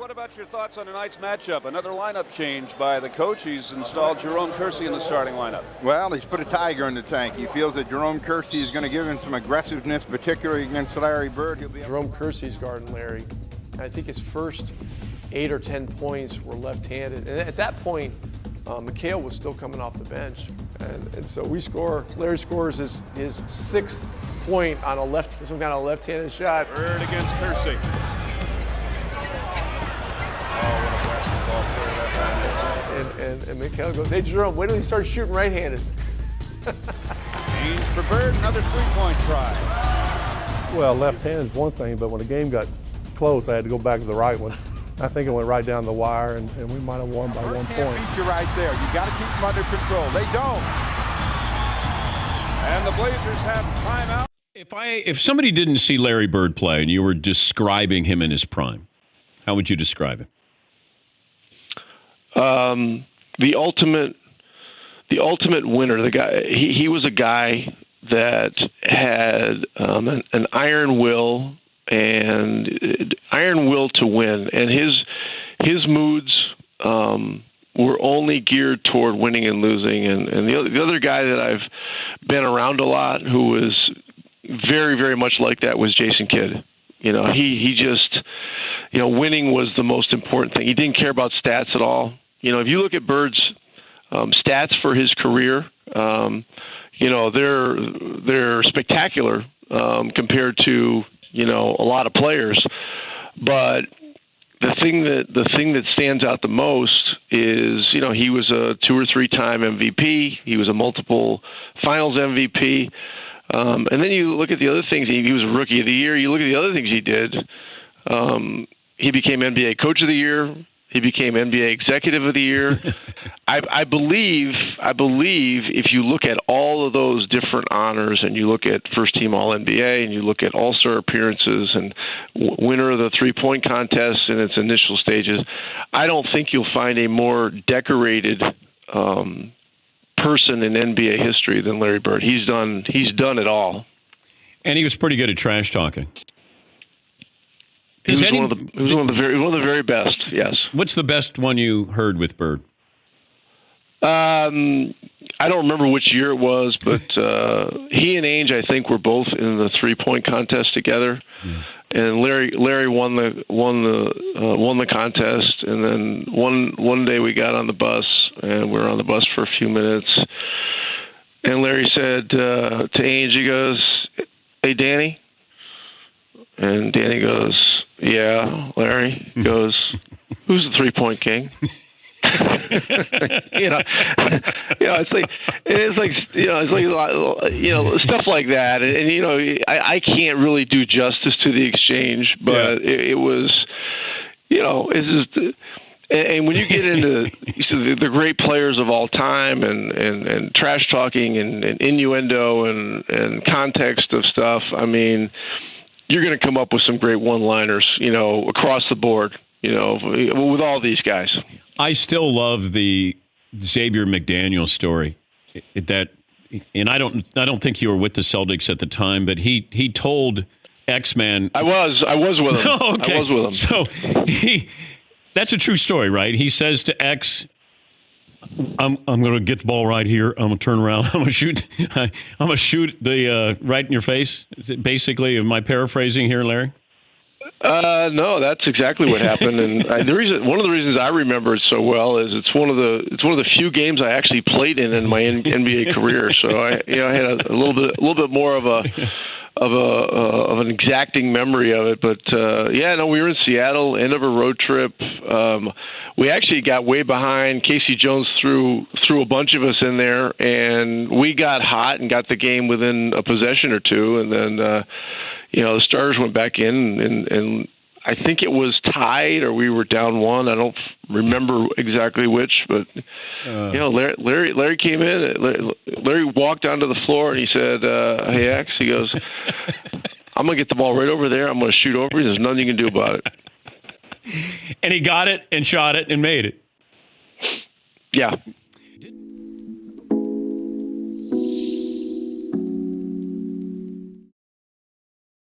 what about your thoughts on tonight's matchup? Another lineup change by the coach. He's installed Jerome Kersey in the starting lineup. Well, he's put a tiger in the tank. He feels that Jerome Kersey is going to give him some aggressiveness, particularly against Larry Bird. Jerome Kersey's guarding Larry. And I think his first 8 or 10 points were left-handed. And at that point, McHale was still coming off the bench. And so we score, Larry scores his 6th point on some kind of left-handed shot. Bird against Kersey. And McHale goes, hey, Jerome, wait till he starts shooting right-handed. Change for Bird, another three-point try. Well, left-handed is one thing, but when the game got close, I had to go back to the right one. I think it went right down the wire, and we might have won by 1 point. Beat you right there. You got to keep them under control. They don't. And the Blazers have timeout. If somebody didn't see Larry Bird play and you were describing him in his prime, how would you describe him? The ultimate winner. The guy. He was a guy that had an iron will to win, and his moods were only geared toward winning and losing. And the other guy that I've been around a lot who was very, very much like that was Jason Kidd. You know, he just, winning was the most important thing. He didn't care about stats at all. You know, if you look at Bird's stats for his career, they're spectacular compared to a lot of players. But the thing that stands out the most is he was a 2 or 3 time MVP. He was a multiple Finals MVP. And then you look at the other things. He was a Rookie of the Year. You look at the other things he did. He became NBA Coach of the Year. He became NBA Executive of the Year. I believe if you look at all of those different honors and you look at First Team All-NBA and you look at All-Star appearances and winner of the three-point contest in its initial stages, I don't think you'll find a more decorated person in NBA history than Larry Bird. He's done it all. And he was pretty good at trash talking. He was one of the very best. Yes. What's the best one you heard with Bird? I don't remember which year it was, but he and Ainge, I think, were both in the three-point contest together. Yeah. And Larry won the contest. And then one day we got on the bus, and we were on the bus for a few minutes. And Larry said to Ainge, he goes, "Hey, Danny." And Danny goes, "Yeah, Larry." He goes, "Who's the three-point king?" It's stuff like that, and I can't really do justice to the exchange, but it was, it's just. And when you get into the great players of all time and trash talking and innuendo and context of stuff, I mean, you're going to come up with some great one-liners, across the board, with all these guys. I still love the Xavier McDaniel story. And I don't think you were with the Celtics at the time, but he told X-Man. I was with him. Oh, okay. I was with him. So that's a true story, right? He says to X, I'm going to get the ball right here. I'm going to turn around. I'm going to shoot. I'm going to shoot the right in your face. Basically, am I paraphrasing here, Larry? No, that's exactly what happened. And one of the reasons I remember it so well is it's one of the few games I actually played in my NBA career. So I had a little bit more of an exacting memory of it. But we were in Seattle, end of a road trip. We actually got way behind. Casey Jones threw a bunch of us in there, and we got hot and got the game within a possession or two. And then, the starters went back in, and I think it was tied or we were down 1. I don't remember exactly which, but Larry came in. Larry walked onto the floor and he said, "Hey X," he goes, "I'm gonna get the ball right over there. I'm gonna shoot over. There's nothing you can do about it." And he got it and shot it and made it. Yeah,